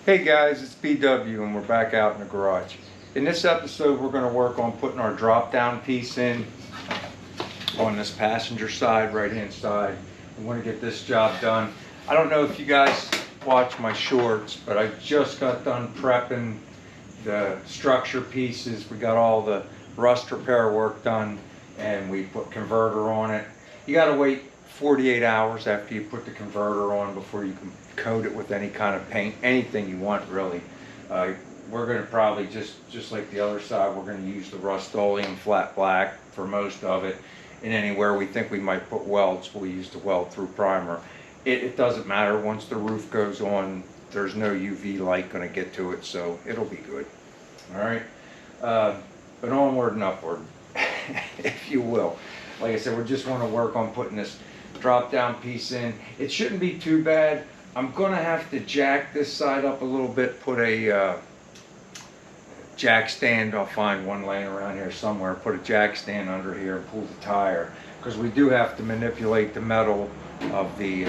Hey guys, it's BW and we're back out in the garage. In this episode we're going to work on putting our drop down piece in on this passenger side, right hand side. We want to get this job done. I don't know if you guys watch my shorts, but I just got done prepping the structure pieces. We got all the rust repair work done and we put converter on it. You got to wait 48 hours after you put the converter on before you can coat it with any kind of paint, anything you want really. We're going to probably just like the other side, we're going to use the Rust-Oleum flat black for most of it, and anywhere we think we might put welds, we'll use the weld through primer. It doesn't matter, once the roof goes on, there's no UV light going to get to it, so it'll be good. All right, but onward and upward, if you will. Like I said, we just want to work on putting this drop down piece in. It shouldn't be too bad. I'm gonna have to jack this side up a little bit, put a jack stand. I'll find one laying around here somewhere, put a jack stand under here and pull the tire, because we do have to manipulate the metal of the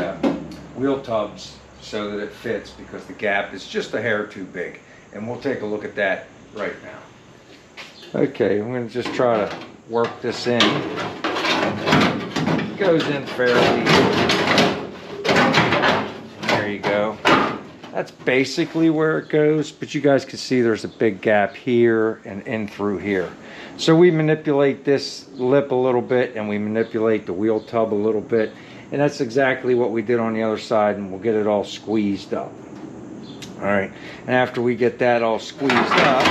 wheel tubs so that it fits, because the gap is just a hair too big, and we'll take a look at that right now. Okay, I'm going to just try to work this in. It goes in fairly easy. There you go. That's basically where it goes, but you guys can see there's a big gap here and in through here. So we manipulate this lip a little bit and we manipulate the wheel tub a little bit, and that's exactly what we did on the other side, and we'll get it all squeezed up. All right, and after we get that all squeezed up,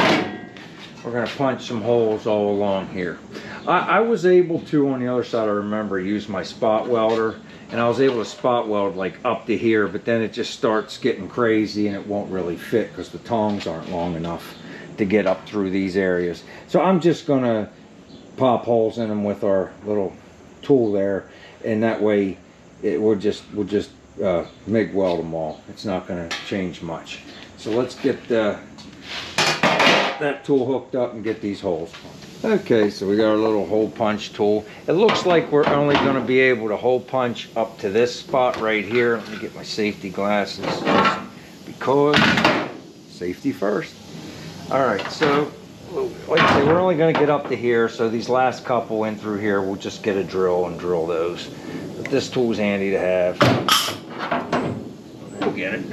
we're going to punch some holes all along here. I was able to, on the other side, I remember, use my spot welder, and I was able to spot weld like up to here, but then it just starts getting crazy and it won't really fit because the tongs aren't long enough to get up through these areas. So I'm just going to pop holes in them with our little tool there, and that way we'll just MIG weld them all. It's not going to change much. So let's get that tool hooked up and get these holes punched. Okay, so we got our little hole punch tool. It looks like we're only going to be able to hole punch up to this spot right here. Let me get my safety glasses, because safety first. All right, so like I say, we're only going to get up to here, so these last couple in through here, we'll just get a drill and drill those. But this tool's handy to have. We'll get it.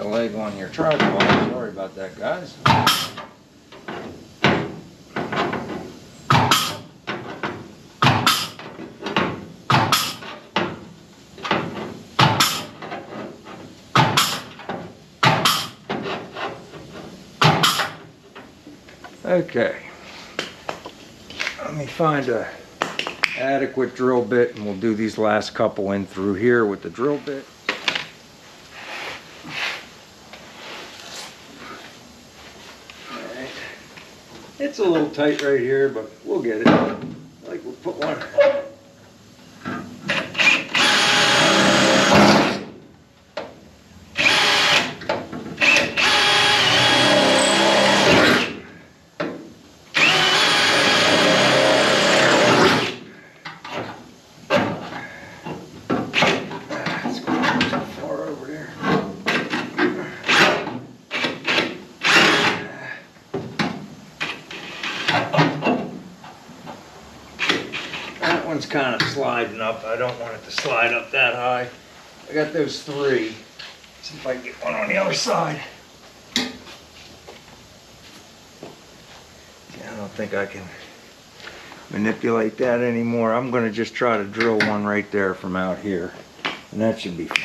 Leg on your tripod. Sorry about that, guys. Okay. Let me find a adequate drill bit, and we'll do these last couple in through here with the drill bit. It's a little tight right here, but we'll get it. Like we'll put one. Let's go too far over there. One's kind of sliding up. I don't want it to slide up that high. I got those three. See if I can get one on the other side. Yeah, I don't think I can manipulate that anymore. I'm going to just try to drill one right there from out here, and that should be fine.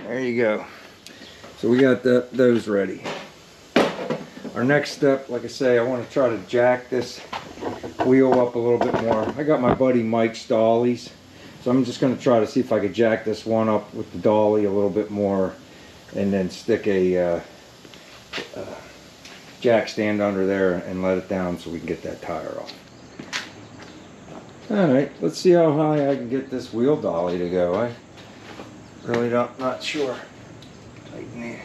There you go. So we got those ready. Our next step, like I say, I want to try to jack this wheel up a little bit more. I got my buddy Mike's dollies, so I'm just going to try to see if I could jack this one up with the dolly a little bit more, and then stick a jack stand under there and let it down so we can get that tire off. Alright, let's see how high I can get this wheel dolly to go. I really not sure. Tighten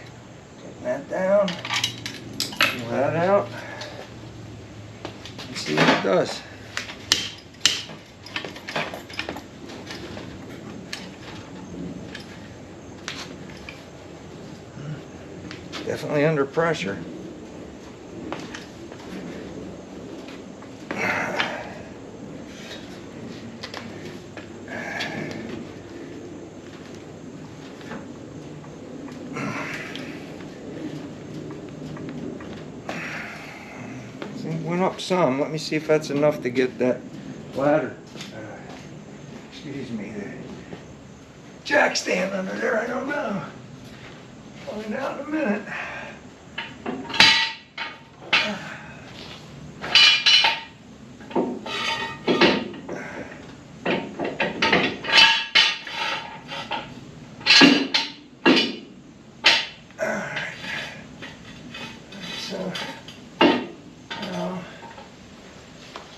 that down. Pull that out. And see what it does. Definitely under pressure. Went up some. Let me see if that's enough to get that ladder. Excuse me, the jack stand under there. I don't know. Find out in a minute.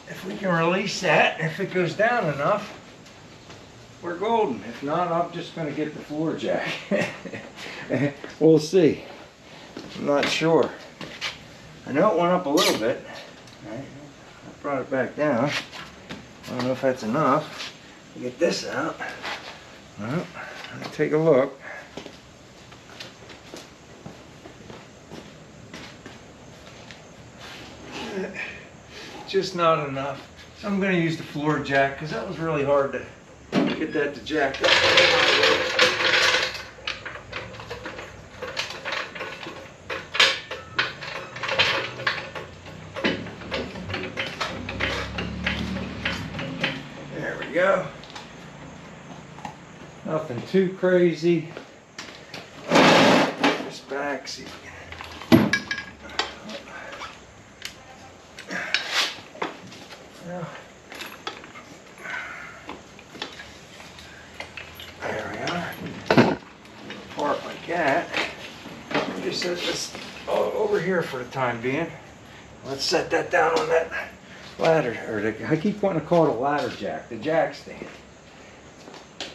If we can release that, if it goes down enough, we're golden. If not, I'm just going to get the floor jack. We'll see. I'm not sure. I know it went up a little bit. Right. I brought it back down. I don't know if that's enough to get this out. Well, let me take a look. Just not enough. So I'm going to use the floor jack because that was really hard to get that to jack up. There we go. Nothing too crazy. Just back, see. There we are. Park like that. Just set this over here for the time being. Let's set that down on that ladder, or I keep wanting to call it a ladder jack, the jack stand.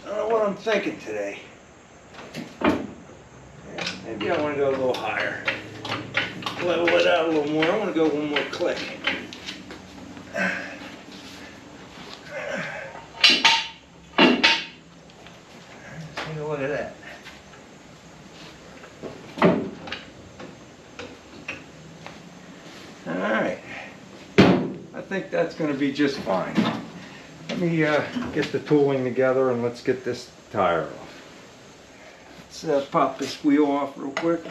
I don't know what I'm thinking today. Maybe I want to go a little higher. Level it out a little more. I want to go one more click. Take a look at that. Alright. I think that's going to be just fine. Let me get the tooling together and let's get this tire off. Let's pop this wheel off real quick.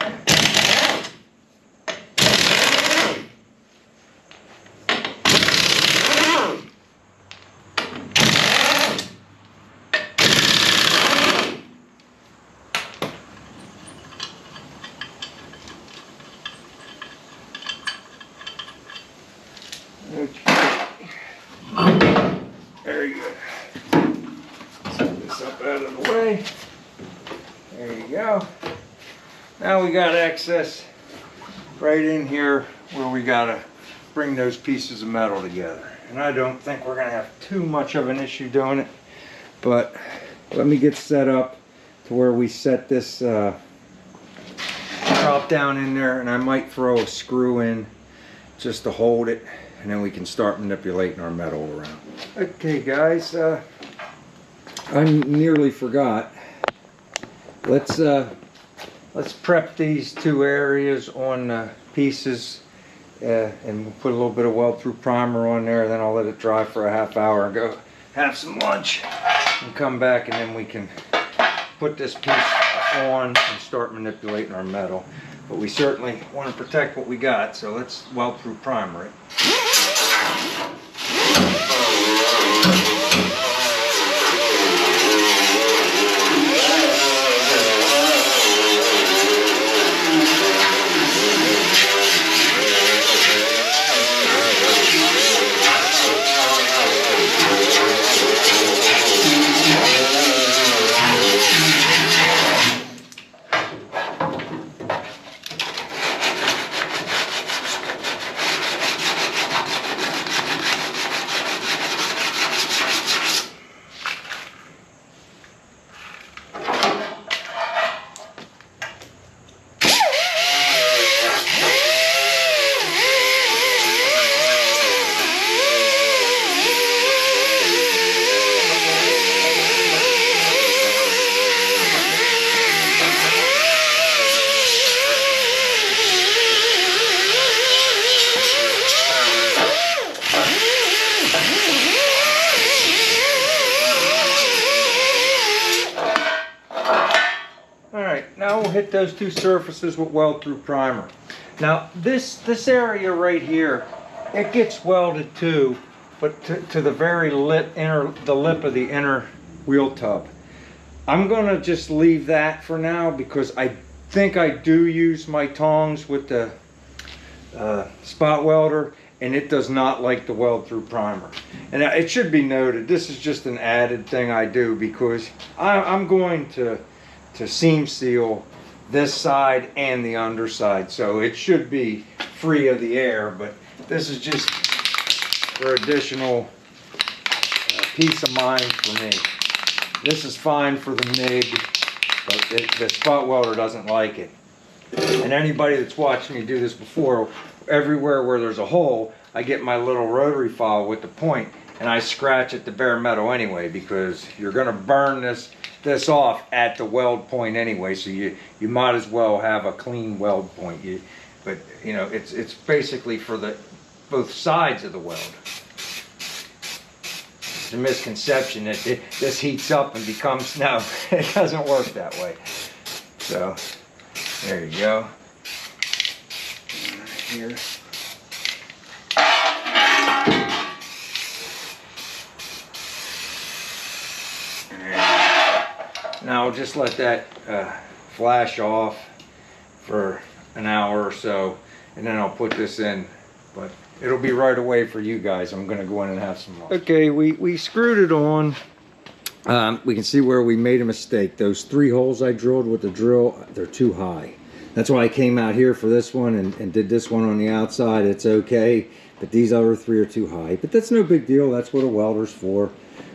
Very good. Set this up out of the way. There you go. Now we got access right in here where we gotta bring those pieces of metal together. And I don't think we're gonna have too much of an issue doing it, but let me get set up to where we set this drop down in there, and I might throw a screw in just to hold it, and then we can start manipulating our metal around. Okay guys, I nearly forgot. Let's prep these two areas on pieces, and we'll put a little bit of weld-through primer on there, then I'll let it dry for a half hour and go have some lunch and come back, and then we can put this piece on and start manipulating our metal. But we certainly want to protect what we got, so let's weld-through primer it. I will hit those two surfaces with weld through primer. Now this area right here, it gets welded too, but to the very lip of the inner wheel tub. I'm gonna just leave that for now because I think I do use my tongs with the spot welder, and it does not like the weld through primer. And it should be noted, this is just an added thing I do because I'm going to seam seal this side and the underside, so it should be free of the air, but this is just for additional peace of mind for me. This is fine for the MIG, but the spot welder doesn't like it. And anybody that's watched me do this before, everywhere where there's a hole, I get my little rotary file with the point and I scratch at the bare metal anyway, because you're gonna burn this off at the weld point anyway, so you might as well have a clean weld point. But you know, it's basically for both sides of the weld. It's a misconception that this heats up and becomes, no, it doesn't work that way. So there you go. Here. Now I'll just let that flash off for an hour or so, and then I'll put this in, but it'll be right away for you guys. I'm gonna go in and have some lunch. Okay, we screwed it on. We can see where we made a mistake. Those 3 holes I drilled with the drill, they're too high. That's why I came out here for this one and did this one on the outside. It's okay, but these other 3 are too high. But that's no big deal. That's what a welder's for.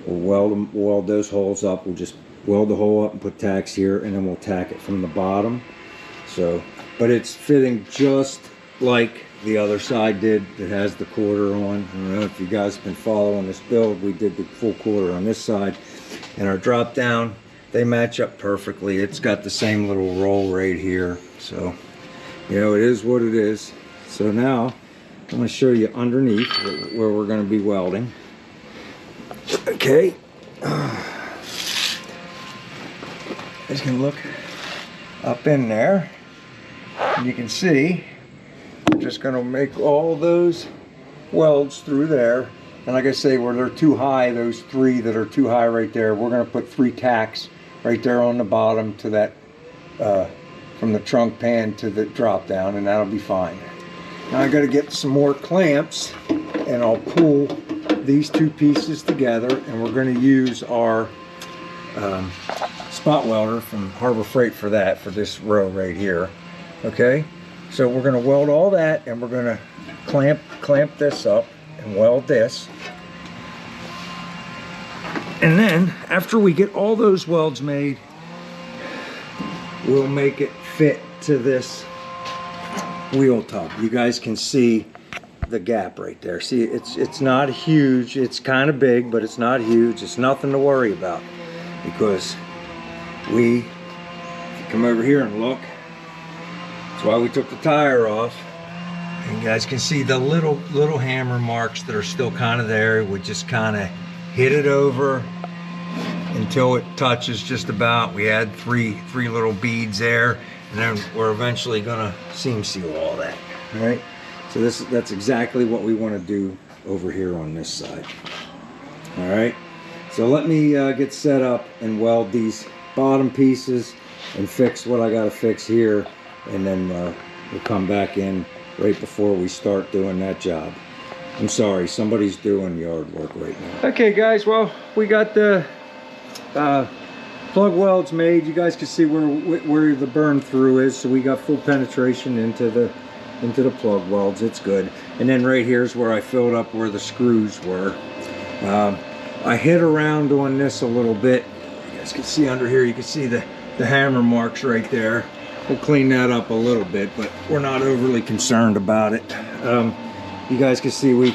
We'll weld those holes up. We'll just weld the hole up and put tacks here, and then we'll tack it from the bottom. So, but it's fitting just like the other side did that has the quarter on. I don't know if you guys have been following this build. We did the full quarter on this side, and our drop down, they match up perfectly. It's got the same little roll right here. So, you know, it is what it is. So now I'm going to show you underneath where we're going to be welding. Okay. Just going to look up in there, and you can see we're just going to make all those welds through there. And like I say, where they're too high, those 3 that are too high right there, we're going to put 3 tacks right there on the bottom to that, from the trunk pan to the drop down, and that'll be fine. Now I got to get some more clamps, and I'll pull these 2 pieces together, and we're going to use our spot welder from Harbor Freight for that, for this row right here. Okay, so we're going to weld all that, and we're going to clamp this up and weld this. And then after we get all those welds made, we'll make it fit to this wheel tub. You guys can see the gap right there. See, it's not huge. It's kind of big, but it's not huge. It's nothing to worry about, because if you come over here and look, that's why we took the tire off. And you guys can see the little hammer marks that are still kind of there. We just kind of hit it over until it touches just about. We had three little beads there, and then we're eventually gonna seam seal all that. All right, so that's exactly what we want to do over here on this side. All right, so let me get set up and weld these bottom pieces and fix what I got to fix here, and then we'll come back in right before we start doing that job. I'm sorry, somebody's doing yard work right now. Okay guys, well, we got the plug welds made. You guys can see where the burn through is, so we got full penetration into the plug welds. It's good. And then right here's where I filled up where the screws were. I hit around on this a little bit. You guys can see under here, you can see the hammer marks right there. We'll clean that up a little bit, but we're not overly concerned about it. You guys can see we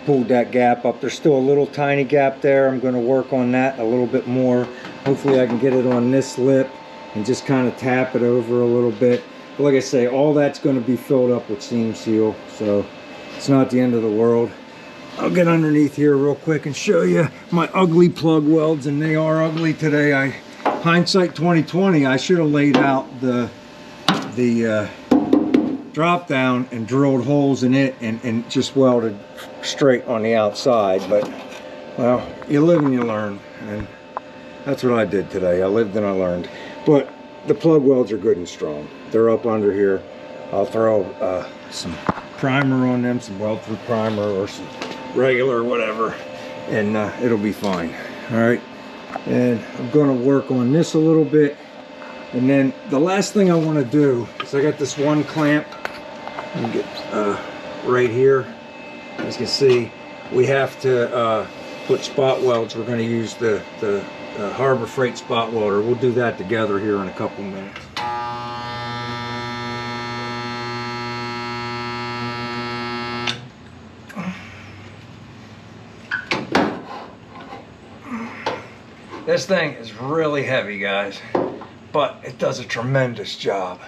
pulled that gap up. There's still a little tiny gap there. I'm going to work on that a little bit more. Hopefully I can get it on this lip and just kind of tap it over a little bit. But like I say, all that's going to be filled up with seam seal, so it's not the end of the world. I'll get underneath here real quick and show you my ugly plug welds, and they are ugly today. I hindsight 2020, I should have laid out the drop down and drilled holes in it and just welded straight on the outside. But well, you live and you learn, and that's what I did today. I lived and I learned. But the plug welds are good and strong. They're up under here. I'll throw some primer on them, some weld through primer or some regular or whatever, and it'll be fine. All right, and I'm going to work on this a little bit, and then the last thing I want to do is I got this one clamp. Let me get right here. As you can see, we have to put spot welds. We're going to use the Harbor Freight spot welder. We'll do that together here in a couple minutes. This thing is really heavy, guys, but it does a tremendous job.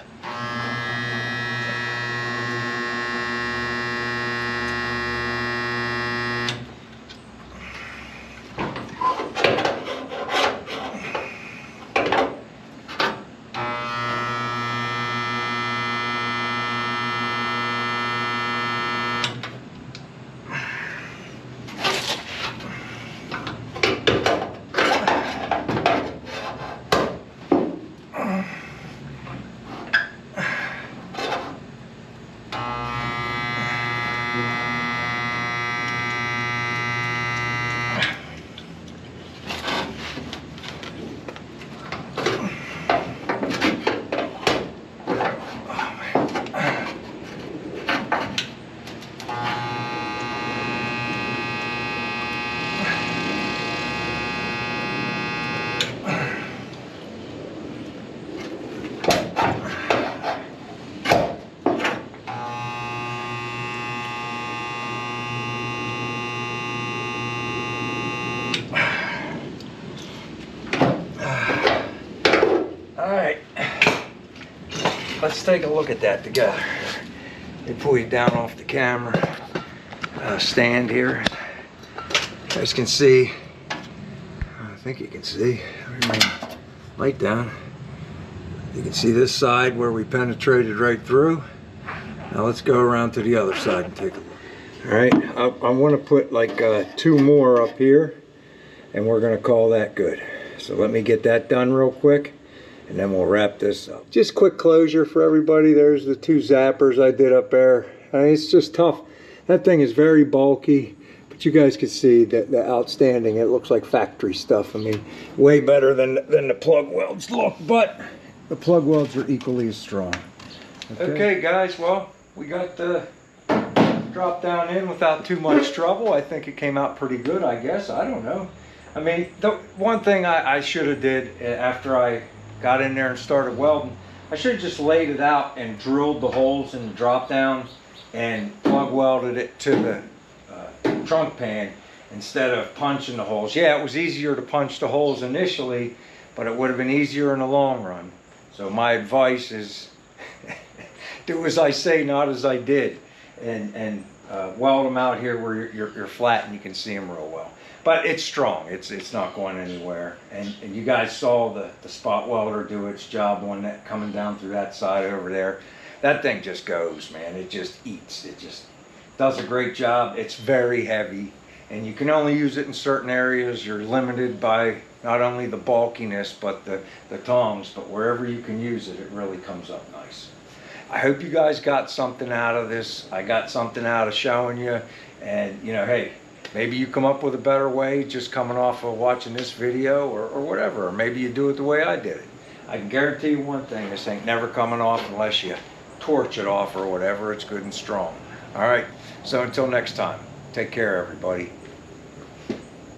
Let's take a look at that together. Let me pull you down off the camera stand here. As you can see, I think you can see, light down. You can see this side where we penetrated right through. Now let's go around to the other side and take a look. All right, I want to put like 2 more up here, and we're going to call that good. So let me get that done real quick, and then we'll wrap this up. Just quick closure for everybody. There's the 2 zappers I did up there. I mean, it's just tough. That thing is very bulky, but you guys can see that the outstanding. It looks like factory stuff. I mean, way better than the plug welds look, but the plug welds are equally as strong. Okay, guys, well, we got the drop down in without too much trouble. I think it came out pretty good, I guess. I don't know. I mean, the one thing I should have did after I got in there and started welding, I should have just laid it out and drilled the holes in the drop downs and plug welded it to the trunk pan instead of punching the holes. Yeah, it was easier to punch the holes initially, but it would have been easier in the long run. So my advice is do as I say, not as I did, and weld them out here where you're flat and you can see them real well. But it's strong. It's not going anywhere. And you guys saw the spot welder do its job on that, coming down through that side over there. That thing just goes, man. It just eats. It just does a great job. It's very heavy, and you can only use it in certain areas. You're limited by not only the bulkiness, but the tongs. But wherever you can use it, it really comes up nice. I hope you guys got something out of this. I got something out of showing you. And, you know, hey, maybe you come up with a better way just coming off of watching this video or whatever. Or maybe you do it the way I did it. I can guarantee you one thing. This ain't never coming off unless you torch it off or whatever. It's good and strong. All right. So until next time, take care, everybody.